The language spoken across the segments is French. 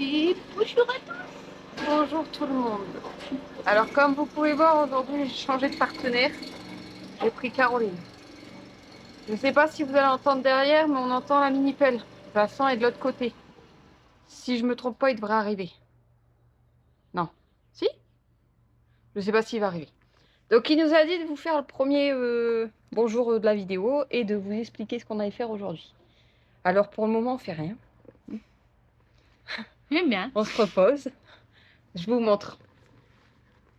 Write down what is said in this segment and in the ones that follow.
Et bonjour à tous. Bonjour tout le monde. Alors comme vous pouvez voir, aujourd'hui j'ai changé de partenaire. J'ai pris Caroline. Je ne sais pas si vous allez entendre derrière, mais on entend la mini-pelle. Vincent est de l'autre côté. Si je me trompe pas, il devrait arriver. Non. Si? Je ne sais pas s'il va arriver. Donc il nous a dit de vous faire le premier bonjour de la vidéo et de vous expliquer ce qu'on allait faire aujourd'hui. Alors pour le moment, on fait rien. J'aime bien. On se repose. Je vous montre.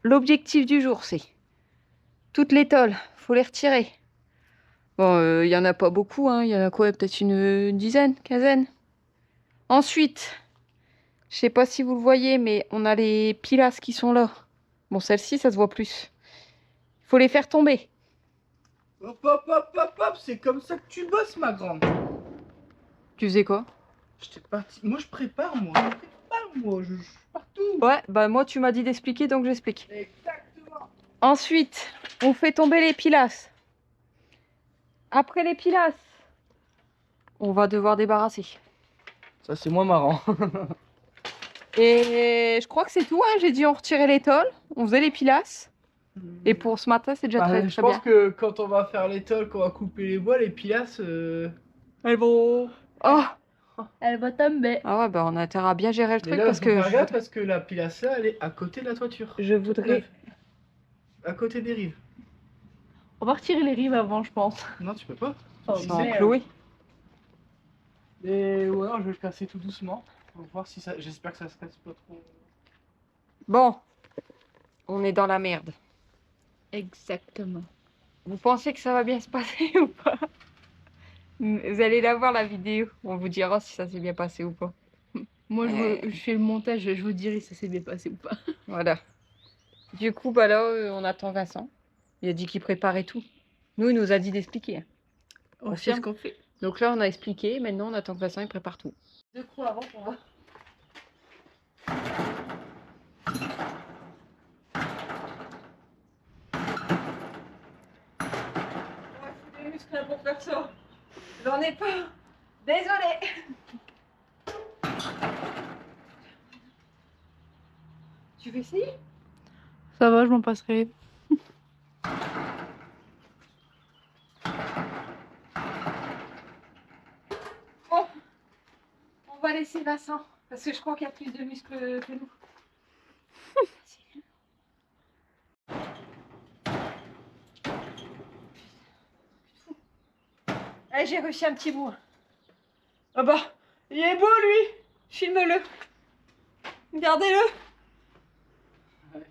L'objectif du jour, c'est toutes les tôles, faut les retirer. Bon, il y en a pas beaucoup, hein. Il y en a quoi, peut-être une dizaine, quinzaine. Ensuite, je sais pas si vous le voyez, mais on a les pilasses qui sont là. Bon, celle-ci, ça se voit plus. Il faut les faire tomber. Hop, hop, hop, hop, hop, c'est comme ça que tu bosses, ma grande. Tu faisais quoi? J'étais parti. Moi, je prépare, je suis partout. Ouais, bah moi, tu m'as dit d'expliquer, donc j'explique. Exactement. Ensuite, on fait tomber les pilasses. Après les pilasses, on va devoir débarrasser. Ça, c'est moins marrant. Et je crois que c'est tout, hein. J'ai dit on retirait les tôles, on faisait les pilasses. Et pour ce matin, c'est déjà très Je très pense bien. que quand on va faire les tôles, qu'on va couper les bois, les pilasses. Elles vont... Oh! Elle va tomber. Ah ouais, bah on a intérêt à bien gérer le Mais truc là, parce faut que faire gaffe parce que la pilasse, là, elle est à côté de la toiture. je voudrais... À côté des rives. On va retirer les rives avant, je pense. Non, tu peux pas. Oh, Si, Sans c'est- merde. clouer. Et ou alors, je vais le casser tout doucement. Pour voir si ça. J'espère que ça se casse pas trop. Bon, on est dans la merde. Exactement. Vous pensez que ça va bien se passer ou pas? Vous allez la voir la vidéo. On vous dira si ça s'est bien passé ou pas. Moi, je fais le montage, je vous dirai si ça s'est bien passé ou pas. Voilà. Du coup, bah là, on attend Vincent. Il a dit qu'il préparait tout. Nous, il nous a dit d'expliquer, hein. On Confirme. sait ce qu'on fait. Donc là, on a expliqué. Maintenant, on attend que Vincent il prépare tout. Deux coups avant pour voir. Ouais, faut des muscles là pour faire ça. J'en ai pas. Désolée. Tu veux essayer? Ça va, je m'en passerai. Bon, on va laisser Vincent parce que je crois qu'il y a plus de muscles que nous. Allez, j'ai réussi un petit bout. Ah bah, il est beau lui. Filme-le. Regardez-le. Ouais.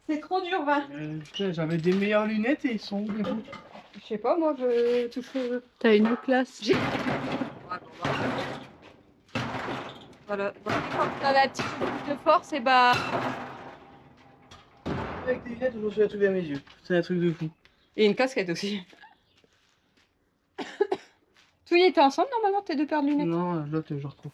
C'est trop dur, Vin. Putain, j'avais des meilleures lunettes et ils sont où les bouts? Je sais pas, moi, je touche. T'as une classe. Voilà. Quand on a un petit peu plus de force, et bah. Avec des lunettes, je me suis trouvé à mes yeux. C'est un truc de fou. Et une casquette aussi. Tout y était ensemble normalement, tes deux paires de lunettes. Non, l'autre, je retrouve.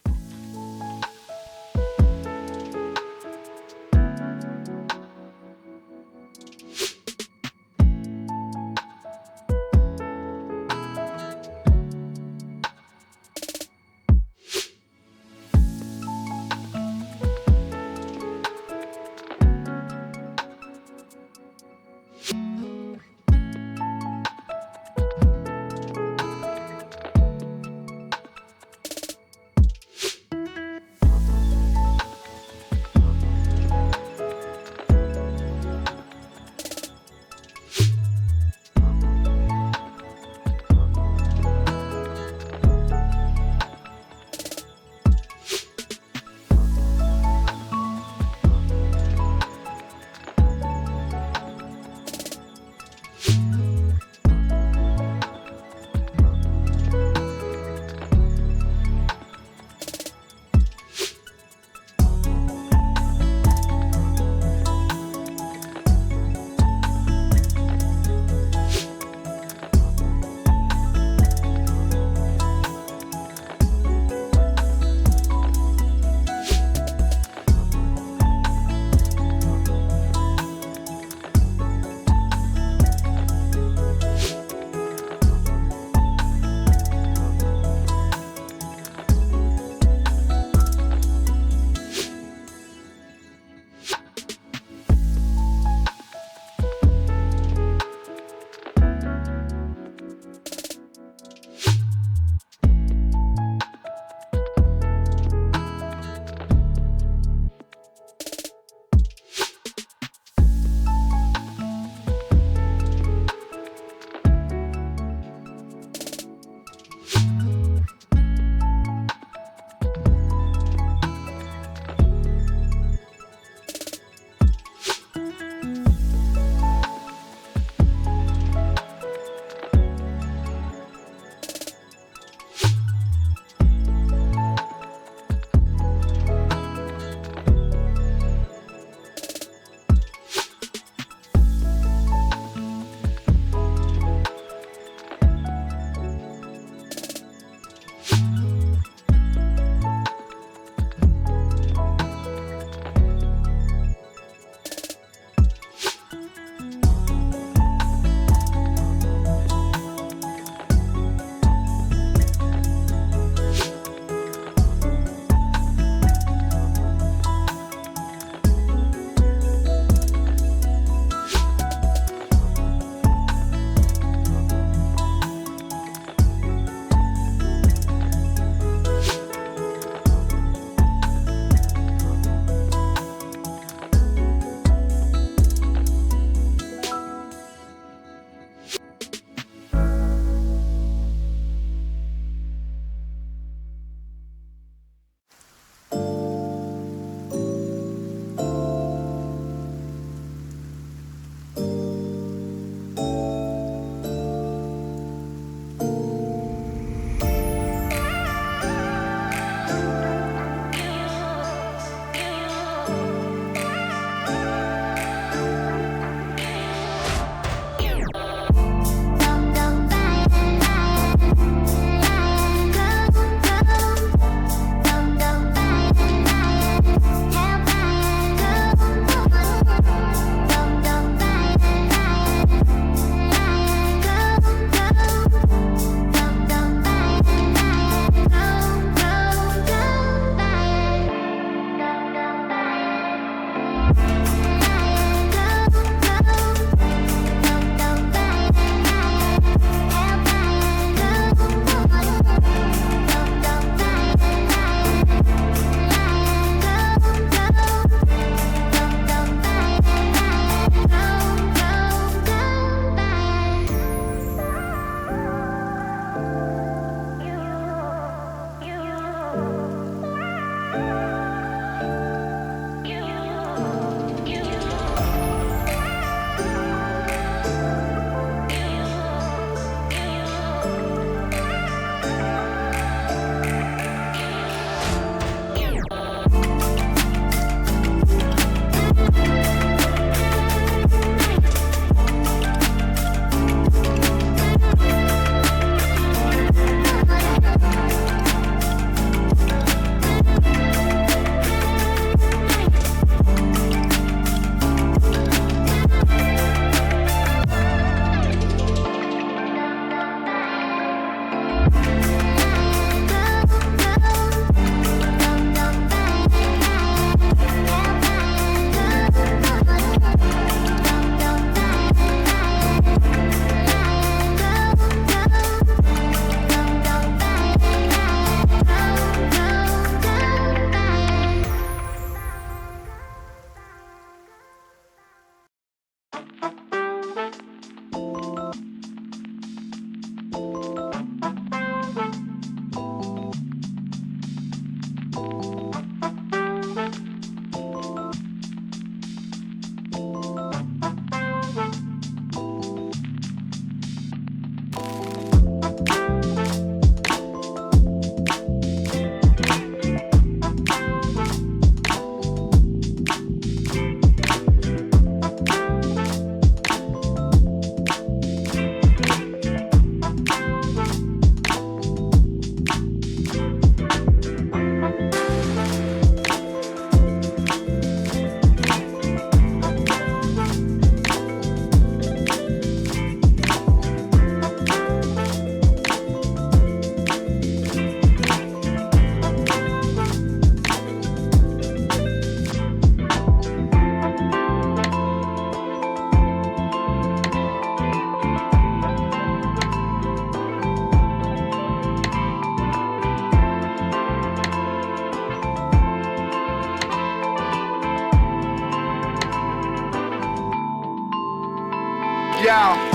Yo.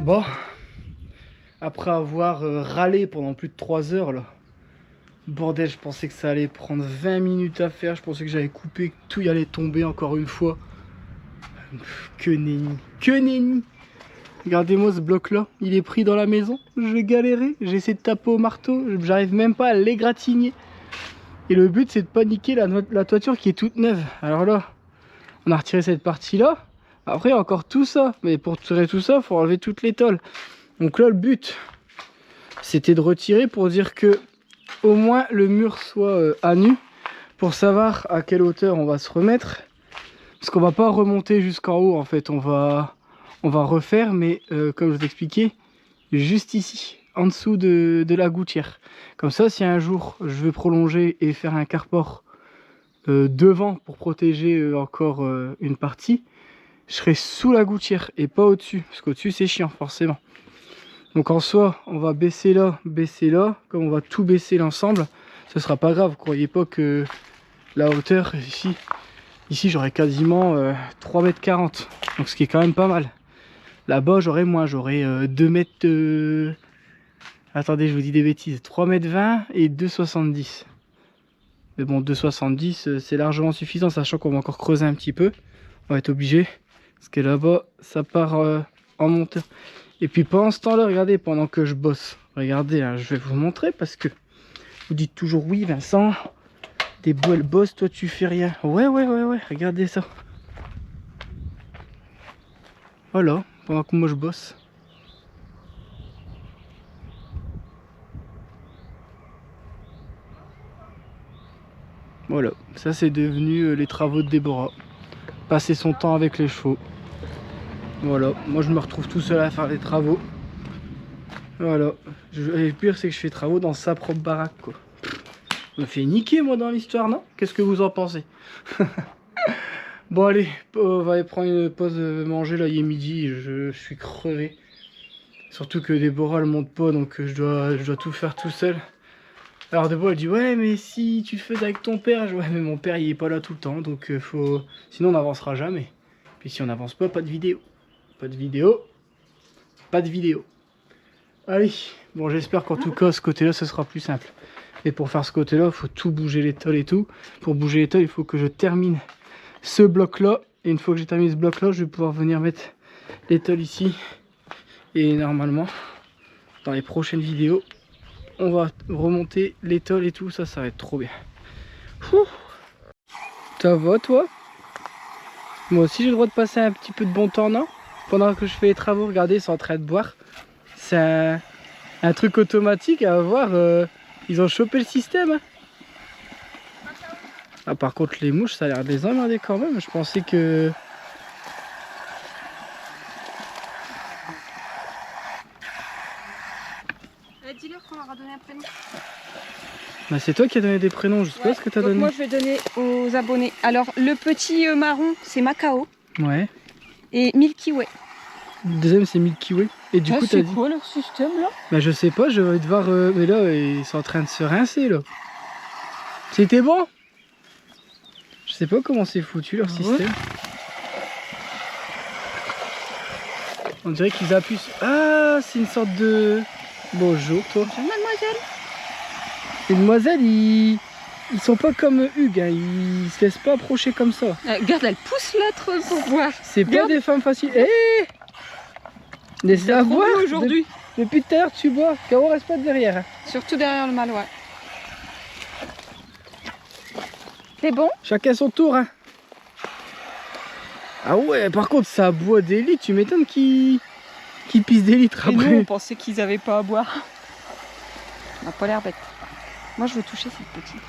Bon, après avoir râlé pendant plus de 3 heures là, bordel, je pensais que ça allait prendre 20 minutes à faire, je pensais que j'avais coupé, que tout y allait tomber encore une fois. Que nenni, que nenni. Regardez-moi ce bloc là, il est pris dans la maison, je vais galérer, j'essaie de taper au marteau, j'arrive même pas à l'égratigner. Et le but c'est de pas niquer la toiture qui est toute neuve. Alors là, on a retiré cette partie là. Après, encore tout ça. Mais pour tirer tout ça, il faut enlever toute les tôles. Donc là, le but, c'était de retirer pour dire que au moins le mur soit à nu. Pour savoir à quelle hauteur on va se remettre. Parce qu'on va pas remonter jusqu'en haut, en fait. On va refaire, mais comme je vous expliquais, juste ici, en dessous de la gouttière. Comme ça, si un jour, je vais prolonger et faire un carport devant pour protéger encore une partie, je serai sous la gouttière et pas au-dessus, parce qu'au-dessus c'est chiant forcément. Donc en soi, on va baisser là, comme on va tout baisser l'ensemble. ce sera pas grave. Croyez pas que la hauteur ici j'aurai quasiment 3,40 m. Donc ce qui est quand même pas mal. Là-bas j'aurai moins, j'aurai 2 mètres... Attendez, je vous dis des bêtises. 3,20 m et 2,70 m. Mais bon, 2,70 c'est largement suffisant, sachant qu'on va encore creuser un petit peu. On va être obligé. Parce que là-bas, ça part en monteur. Et puis pendant ce temps-là, regardez, pendant que je bosse. Regardez, hein, je vais vous montrer parce que vous dites toujours oui, Vincent. Des belles bosses, toi tu fais rien. Ouais, regardez ça. Voilà, pendant que moi je bosse. Voilà, ça c'est devenu les travaux de Déborah. Passer son temps avec les chevaux. Voilà, moi je me retrouve tout seul à faire les travaux. Voilà, et le pire c'est que je fais les travaux dans sa propre baraque quoi. Je me fais niquer moi dans l'histoire, non? Qu'est-ce que vous en pensez? Bon allez, on va aller prendre une pause manger, là il est midi, je suis crevé. Surtout que Déborah elle monte pas, donc je dois tout faire tout seul. Alors Déborah elle dit ouais mais si tu le fais avec ton père, ouais mais mon père il est pas là tout le temps, donc sinon on n'avancera jamais. Puis si on n'avance pas, pas de vidéo. Pas de vidéo. Pas de vidéo. Allez, bon j'espère qu'en tout cas ce côté-là ce sera plus simple. Et pour faire ce côté-là, il faut tout bouger les tôles et tout. Pour bouger les tôles, il faut que je termine ce bloc-là. Et une fois que j'ai terminé ce bloc-là, je vais pouvoir venir mettre les tôles ici. Et normalement, dans les prochaines vidéos, on va remonter les tôles et tout. Ça va être trop bien. Ouh. Ça va toi? Moi aussi j'ai le droit de passer un petit peu de bon temps, non? Pendant que je fais les travaux, regardez, ils sont en train de boire. C'est un truc automatique à voir. Ils ont chopé le système. Hein. Ah, par contre, les mouches, ça a l'air de les emmerder quand même. Je pensais que... Dis-leur qu'on leur a donné un prénom. Bah, c'est toi qui as donné des prénoms, je sais pas ce que tu as donné. Moi, je vais donner aux abonnés. Alors, le petit marron, c'est Macao. Ouais. Et Milky Way. Le deuxième, c'est Milky Way. Et du coup, t'as dit... C'est quoi leur système, là? Bah, je sais pas, je vais devoir... Mais là, ils sont en train de se rincer, là. C'était bon? Je sais pas comment c'est foutu, leur système. On dirait qu'ils appuient sur... Ah, c'est une sorte de... Bonjour, toi. Bonjour, mademoiselle. Les demoiselles, ils sont pas comme Hugues, hein. Ils se laissent pas approcher comme ça. Regarde, elle pousse l'autre pour boire. C'est pas Regarde. des femmes faciles. Hé laisse-la boire. aujourd'hui. Depuis tout à l'heure, tu bois. Caro, reste pas derrière. Hein. Surtout derrière le mâle, ouais. C'est bon? Chacun son tour. Hein. Ah ouais, par contre, ça boit des litres. Tu m'étonnes qu'ils pissent des litres Et après. nous, on pensait qu'ils avaient pas à boire. On n'a pas l'air bête. Moi, je veux toucher cette petite.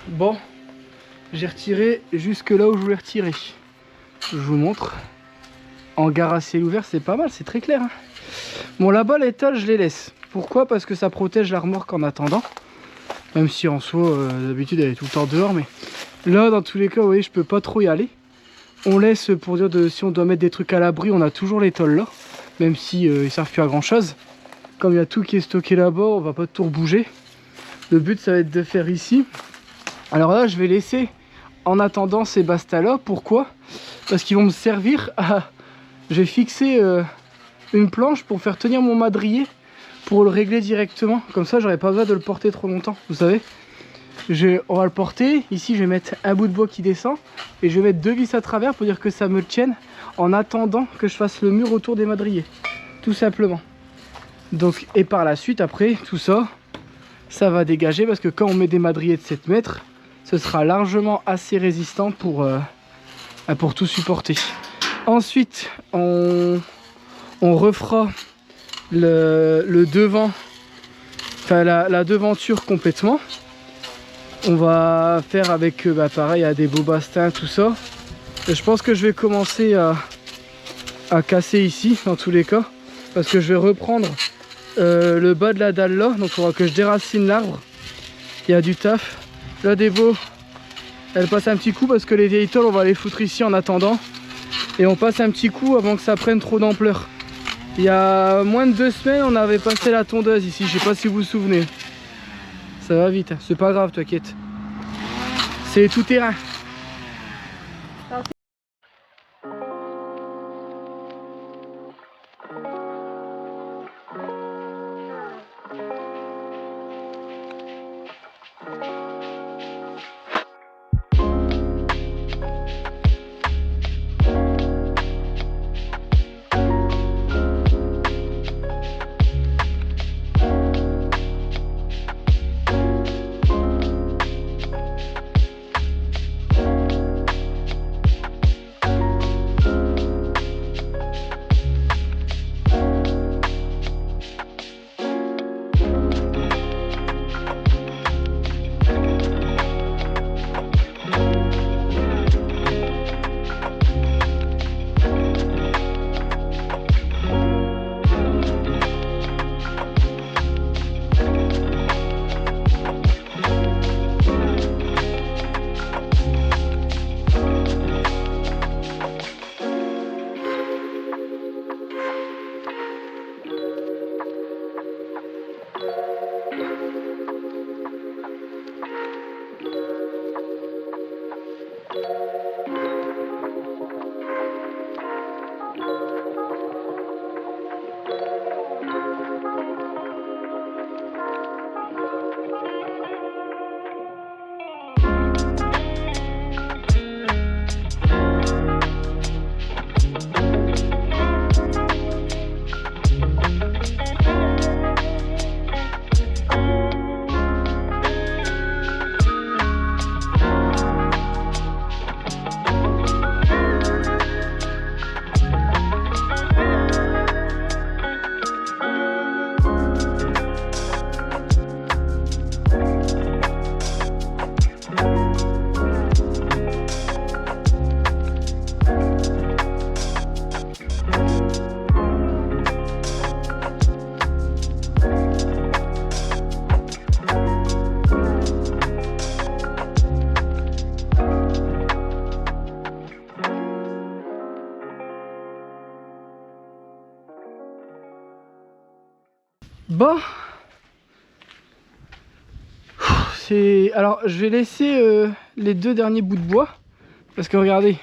Bon, j'ai retiré jusque là où je voulais retirer. Je vous montre. Hangar à ciel ouvert, c'est pas mal, c'est très clair. Hein. Bon, là-bas, les étals, je les laisse. Pourquoi? Parce que ça protège la remorque en attendant. Même si en soi, d'habitude, elle est tout le temps dehors. Mais là, dans tous les cas, vous voyez, je peux pas trop y aller. On laisse, pour dire, si on doit mettre des trucs à l'abri, on a toujours les tôles là. Même si ils servent plus à grand chose. Comme il y a tout qui est stocké là-bas, on va pas tout rebouger. Le but, ça va être de faire ici. Alors là, je vais laisser en attendant ces bastas là. Pourquoi? Parce qu'ils vont me servir à... J'ai fixé une planche pour faire tenir mon madrier, pour le régler directement. Comme ça, j'aurais pas besoin de le porter trop longtemps, vous savez. On va le porter. Ici, je vais mettre un bout de bois qui descend. Et je vais mettre 2 vis à travers pour dire que ça me tienne en attendant que je fasse le mur autour des madriers. Tout simplement. Donc, et par la suite, après, tout ça, ça va dégager. Parce que quand on met des madriers de 7 mètres, ce sera largement assez résistant pour tout supporter. Ensuite, on refera le devant, enfin la devanture complètement. On va faire avec, pareil, à des beaux bastins, tout ça. Et je pense que je vais commencer à casser ici, dans tous les cas. Parce que je vais reprendre le bas de la dalle là. Donc il faudra que je déracine l'arbre. Il y a du taf. Là, des veaux, elle passe un petit coup parce que les vieilles tôles, on va les foutre ici en attendant. Et on passe un petit coup avant que ça prenne trop d'ampleur. Il y a moins de 2 semaines, on avait passé la tondeuse ici. Je sais pas si vous vous souvenez. Ça va vite, c'est pas grave, t'inquiète. C'est tout terrain. Bon. Alors, je vais laisser les 2 derniers bouts de bois. Parce que regardez.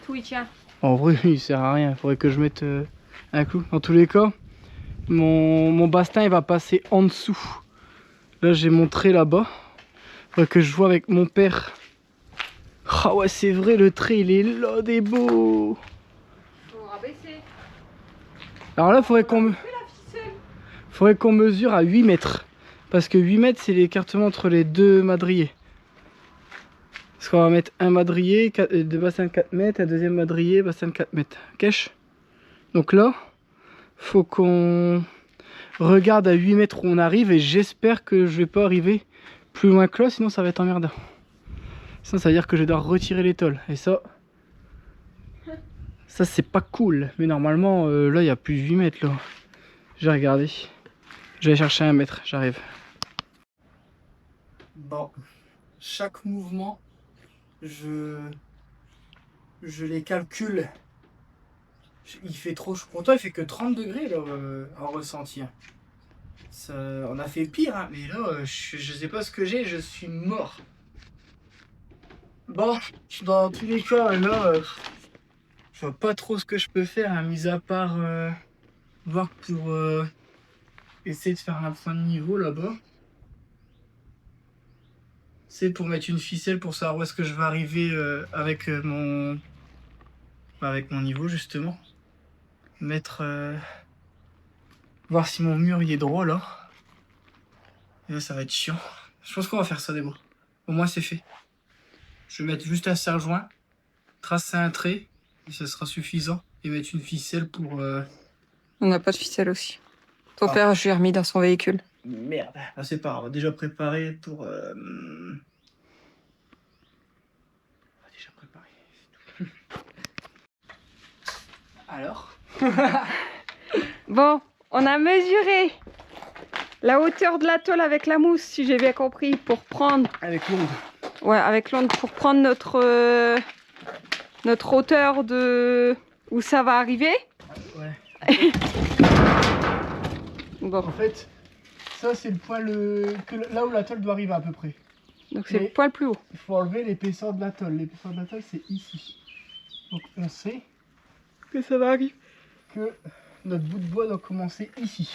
Tout y tient. En vrai, il sert à rien. Il faudrait que je mette un clou. Dans tous les cas, mon bastin il va passer en dessous. Là, j'ai montré là-bas. Il faudrait que je vois avec mon père. Ah ouais, c'est vrai, le trait il est là des beaux. Faut rabaisser. Alors là, il faudrait qu'on mesure à 8 mètres. Parce que 8 mètres, c'est l'écartement entre les 2 madriers. Parce qu'on va mettre un madrier, 2 bassins de 4 mètres, un deuxième madrier, bassin de 4 mètres. Cache. Donc là, faut qu'on regarde à 8 mètres où on arrive. Et j'espère que je vais pas arriver plus loin que là, sinon ça va être emmerdant. Ça veut dire que je dois retirer les tôles. Et ça c'est pas cool. Mais normalement, là, il y a plus de 8 mètres là. J'ai regardé. Je vais chercher 1 mètre, j'arrive. Bon, chaque mouvement, je les calcule. Il fait trop chaud. Pourtant, il fait que 30 degrés là, en ressenti. Ça, on a fait pire, hein, mais là, je sais pas ce que j'ai, je suis mort. Bon, dans tous les cas, là, je vois pas trop ce que je peux faire, hein, mis à part voir pour essayer de faire un point de niveau là-bas. C'est pour mettre une ficelle pour savoir où est-ce que je vais arriver avec mon niveau justement. Mettre voir si mon mur il est droit là. Et là ça va être chiant. Je pense qu'on va faire ça d'abord. Au moins c'est fait. Je vais mettre juste un serre-joint, tracer un trait et ça sera suffisant. Et mettre une ficelle pour. On n'a pas de ficelle aussi. Ton père, je l'ai remis dans son véhicule. Merde, ah, c'est pas grave, déjà préparé pour. Déjà préparé. Alors. Bon, on a mesuré la hauteur de la tôle avec la mousse, si j'ai bien compris, pour prendre. Avec l'onde. Ouais, avec l'onde pour prendre notre hauteur de où ça va arriver. Ouais. Bon. En fait, ça c'est le point là où la tôle doit arriver à peu près. Donc c'est le point le plus haut. Il faut enlever l'épaisseur de la tôle. L'épaisseur de la tôle c'est ici. Donc on sait Que ça va arriver. Que notre bout de bois doit commencer ici.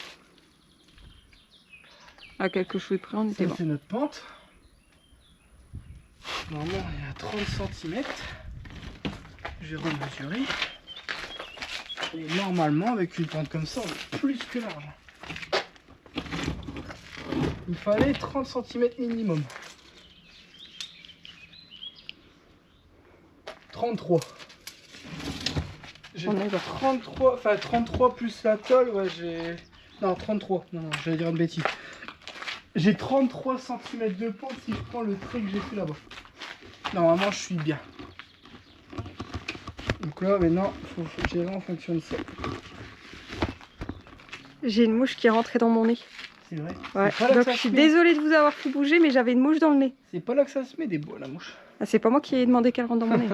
À quelque chose près, on était bon. C'est notre pente. Normalement on est à 30 cm. Je vais remesurer. Et normalement avec une pente comme ça on est plus que large. Il fallait 30 cm minimum. 33. J'ai 33, enfin 33 plus la tôle, ouais j'ai... Non 33, non, j'allais dire une bêtise. J'ai 33 cm de pente si je prends le trait que j'ai fait là-bas. Normalement je suis bien. Donc là maintenant, il faut que j'ai en fonction de ça. J'ai une mouche qui est rentrée dans mon nez. C'est vrai. Ouais. Donc je suis désolée de vous avoir fait bouger, mais j'avais une mouche dans le nez. C'est pas là que ça se met des bois la mouche. Ah, c'est pas moi qui ai demandé qu'elle rentre dans mon nez.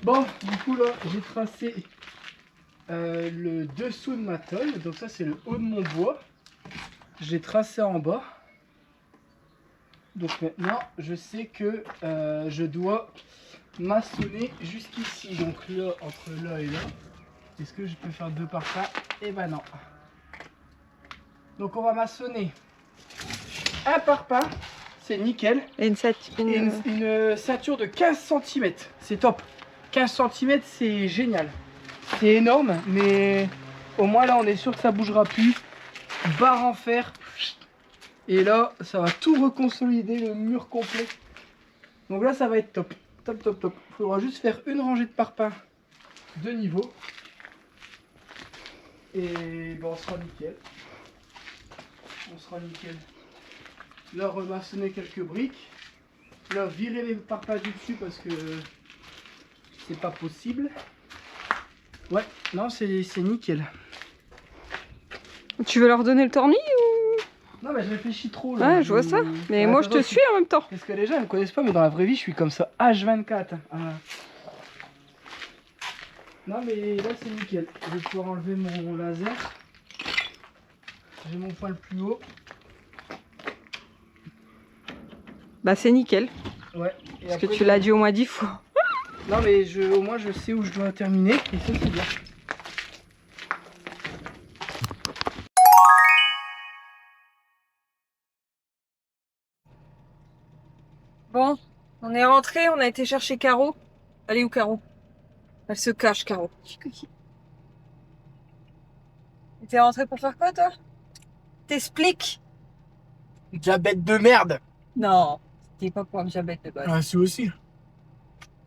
Bon, du coup là, j'ai tracé le dessous de ma tôle. Donc ça c'est le haut de mon bois. Je l'ai tracé en bas. Donc maintenant, je sais que je dois maçonner jusqu'ici. Donc là, entre là et là. Est-ce que je peux faire 2 parpaings? Eh ben non. Donc on va maçonner un parpaing, c'est nickel. Et une ceinture de 15 cm, c'est top. 15 cm c'est génial. C'est énorme, mais au moins là on est sûr que ça bougera plus. Barre en fer. Et là ça va tout reconsolider, le mur complet. Donc là ça va être top. Top, top, top. Il faudra juste faire une rangée de parpaings de niveau. Et bon, on sera nickel. On sera nickel. Là, remaçonner quelques briques. Là, virer les parpaings du dessus parce que c'est pas possible. Ouais, non, c'est nickel. Tu veux leur donner le tournis ou... Non, mais je réfléchis trop là. Ouais, je vois ça. Mais moi, je te suis en même temps. Parce que les gens ne me connaissent pas, mais dans la vraie vie, je suis comme ça H24. Non mais là c'est nickel. Je vais pouvoir enlever mon laser. J'ai mon poil plus haut. Bah c'est nickel. Ouais. Et Parce que après, tu l'as dit au moins 10 fois. Non mais au moins je sais où je dois terminer et ça c'est bien. Bon, on est rentré, on a été chercher Caro. Elle est où Caro? Elle se cache Caro. T'es rentré pour faire quoi toi? T'expliques? Diabète de merde. Non, c'était pas pour un diabète de base. Ah c'est aussi.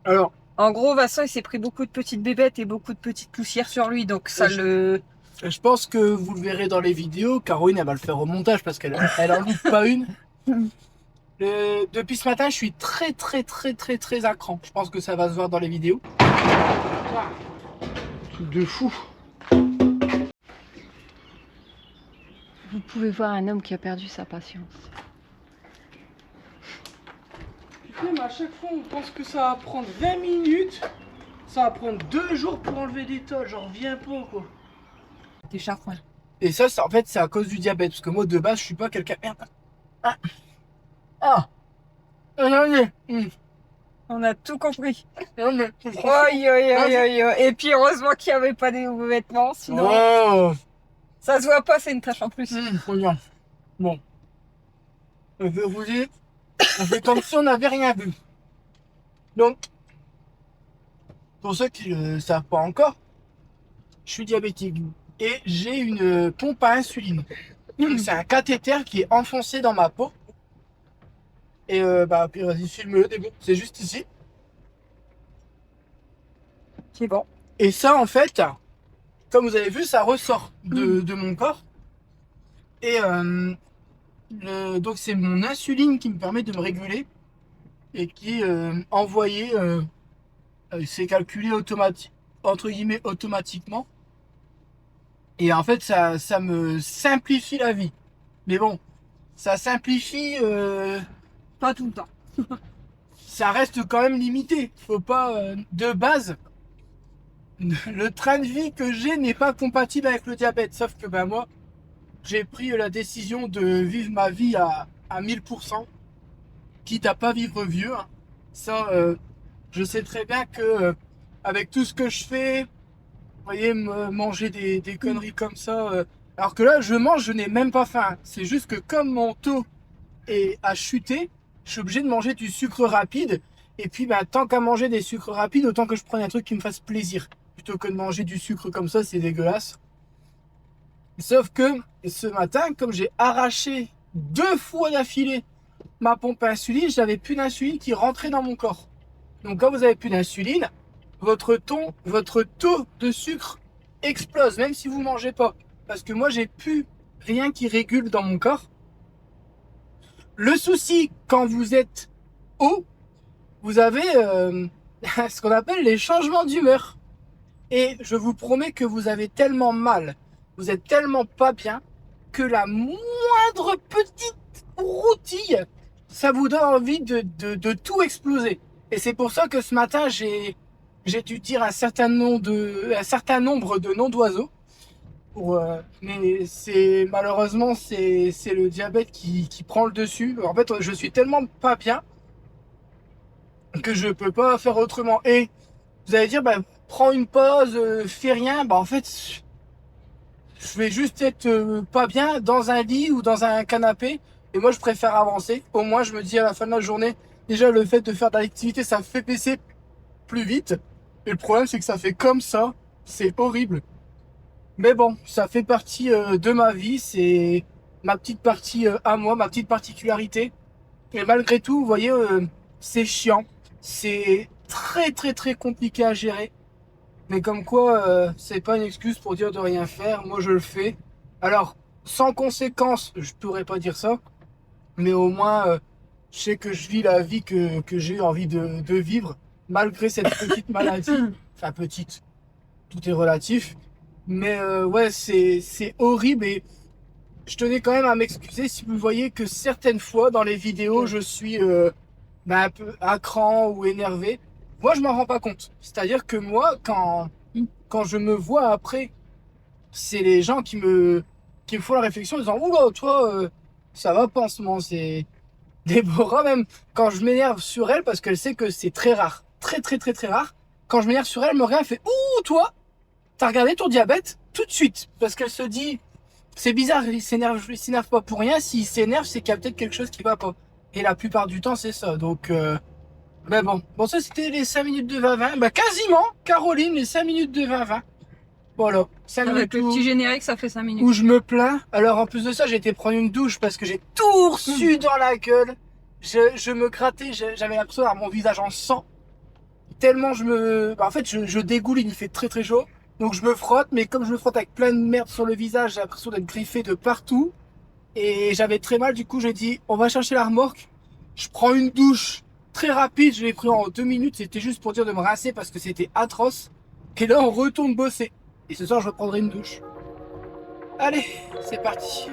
Alors. En gros, Vincent, il s'est pris beaucoup de petites bébêtes et beaucoup de petites poussières sur lui, donc ça le... Je pense que vous le verrez dans les vidéos. Caroline, elle va le faire au montage parce qu'elle en loupe pas une. Depuis ce matin, je suis très à cran. Je pense que ça va se voir dans les vidéos. Truc de fou. Vous pouvez voir un homme qui a perdu sa patience. Putain, mais à chaque fois, on pense que ça va prendre 20 minutes. Ça va prendre 2 jours pour enlever des tôles. J'en reviens pas, quoi. T'es chafouin. Et ça, en fait, c'est à cause du diabète. Parce que moi, de base, je suis pas quelqu'un... Merde. Ah. On a tout compris. Non, mais... Et puis heureusement qu'il n'y avait pas des nouveaux vêtements, sinon Oh. ça se voit pas, c'est une tache en plus. Regarde. Bon. Je vais vous dire, on fait comme si on n'avait rien vu. Donc, pour ceux qui ne le savent pas encore, je suis diabétique et j'ai une pompe à insuline. Donc, c'est un cathéter qui est enfoncé dans ma peau. Et puis vas-y, filme-le, c'est juste ici. C'est bon. Et ça, en fait, comme vous avez vu, ça ressort de mon corps. Et donc c'est mon insuline qui me permet de me réguler et qui est envoyée, c'est calculé entre guillemets automatiquement. Et en fait, ça me simplifie la vie. Mais bon, ça simplifie, Pas tout le temps. ça reste quand même limité. Faut pas, de base, le train de vie que j'ai n'est pas compatible avec le diabète. Sauf que moi, j'ai pris la décision de vivre ma vie à 1000%, quitte à pas vivre vieux. Hein. Ça, je sais très bien que avec tout ce que je fais, vous voyez, manger des conneries comme ça, alors que là, je mange, je n'ai même pas faim. C'est juste que comme mon taux a chuté, je suis obligé de manger du sucre rapide. Et puis, tant qu'à manger des sucres rapides, autant que je prenne un truc qui me fasse plaisir. Plutôt que de manger du sucre comme ça, c'est dégueulasse. Sauf que ce matin, comme j'ai arraché 2 fois d'affilée ma pompe à insuline, j'avais plus d'insuline qui rentrait dans mon corps. Donc quand vous avez plus d'insuline, votre taux de sucre explose, même si vous mangez pas. Parce que moi, j'ai plus rien qui régule dans mon corps. Le souci, quand vous êtes haut, vous avez ce qu'on appelle les changements d'humeur. Et je vous promets que vous avez tellement mal, vous êtes tellement pas bien, que la moindre petite routille, ça vous donne envie de tout exploser. Et c'est pour ça que ce matin, j'ai dû dire un certain nombre de noms d'oiseaux. Mais malheureusement, c'est le diabète qui prend le dessus. En fait, je suis tellement pas bien que je peux pas faire autrement. Et vous allez dire, prends une pause, fais rien. En fait, je vais juste être pas bien dans un lit ou dans un canapé. Et moi, je préfère avancer. Au moins, je me dis à la fin de la journée, déjà, le fait de faire de l'activité, ça fait baisser plus vite. Et le problème, c'est que ça fait comme ça. C'est horrible. Mais bon, ça fait partie de ma vie. C'est ma petite partie à moi, ma petite particularité. Et malgré tout, vous voyez, c'est chiant. C'est très compliqué à gérer. Mais comme quoi, c'est pas une excuse pour dire de rien faire. Moi, je le fais. Alors, sans conséquence, je pourrais pas dire ça. Mais au moins, je sais que je vis la vie que j'ai envie de vivre. Malgré cette petite maladie. Enfin, petite. Tout est relatif. Mais ouais, c'est horrible. Et je tenais quand même à m'excuser si vous voyez que certaines fois, dans les vidéos, je suis un peu à cran ou énervé. Moi, je m'en rends pas compte. C'est-à-dire que moi, quand quand je me vois après, c'est les gens qui me font la réflexion en disant « Oula, toi, ça va pas en ce moment. » C'est Déborah, même quand je m'énerve sur elle, parce qu'elle sait que c'est très rare, très rare, quand je m'énerve sur elle, elle me regarde, elle fait « Ouh, toi, t'as regardé ton diabète ?» tout de suite, parce qu'elle se dit « C'est bizarre, il s'énerve pas pour rien. S'il s'énerve, c'est qu'il y a peut-être quelque chose qui va pas. » Et la plupart du temps, c'est ça. Donc, ben bon. Bon, ça, c'était les 5 minutes de 20-20. Bah, quasiment, Caroline, les 5 minutes de 20-20. Voilà. 5 Avec minutes le où, petit générique, ça fait 5 minutes. où je me plains. Alors, en plus de ça, j'ai été prendre une douche parce que j'ai tout reçu dans la gueule. Je me grattais, j'avais l'impression d'avoir mon visage en sang. Tellement je me... Bah, en fait, je dégouline, il fait très chaud. Donc, je me frotte, mais comme je me frotte avec plein de merde sur le visage, j'ai l'impression d'être griffé de partout. Et j'avais très mal, du coup, j'ai dit, on va chercher la remorque. Je prends une douche très rapide, je l'ai pris en 2 minutes, c'était juste pour dire de me rincer parce que c'était atroce. Et là, on retourne bosser. Et ce soir, je reprendrai une douche. Allez, c'est parti.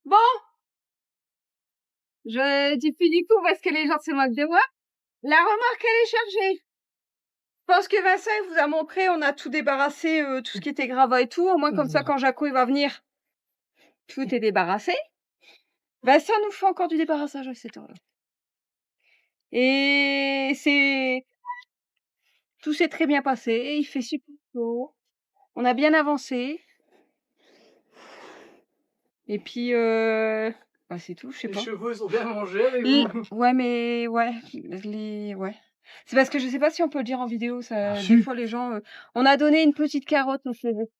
Bon, je dis plus du coup parce que les gens se moquent de moi. La remorque, elle est chargée. Je pense que Vincent il vous a montré, on a tout débarrassé, tout ce qui était gravat et tout. Au moins comme ça, quand Jaco il va venir, tout est débarrassé. Vincent nous fait encore du débarrassage à cette heure-là. Et tout s'est très bien passé. Il fait super chaud. On a bien avancé. Et puis, bah c'est tout, je sais Les pas. chevaux, ils ont bien mangé avec vous. Ouais, mais ouais, ouais. C'est parce que je sais pas si on peut le dire en vidéo. Ça, Ah, des si. fois, les gens, on a donné une petite carotte au cheveu.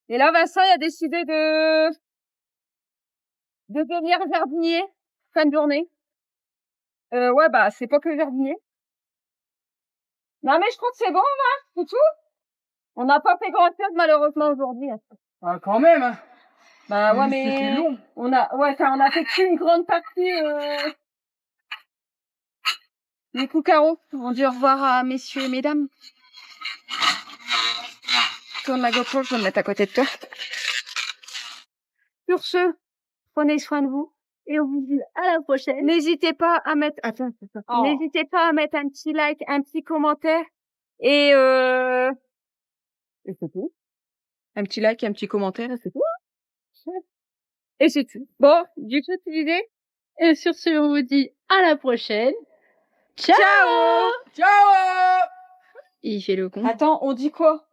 Et là, Vincent, il a décidé de devenir jardinier fin de journée. Ouais, bah c'est pas que jardinier. Non, mais je crois que c'est bon, c'est tout. On n'a pas fait grand-chose malheureusement aujourd'hui. Ah, quand même, hein. Bah ouais, C'était mais long. on a fait qu'une grande partie. Du coup, Caro, on dit au revoir à messieurs et mesdames. Tourne la GoPro, je vais me mettre à côté de toi. Sur ce, prenez soin de vous. Et on vous dit à la prochaine. N'hésitez pas à mettre, N'hésitez pas à mettre un petit like, un petit commentaire. Et c'est tout. Un petit like, un petit commentaire, et c'est tout. Et c'est tout. Bon, du coup, tu disais? Et sur ce, on vous dit à la prochaine. Ciao! Ciao! Il fait le con. Attends, on dit quoi?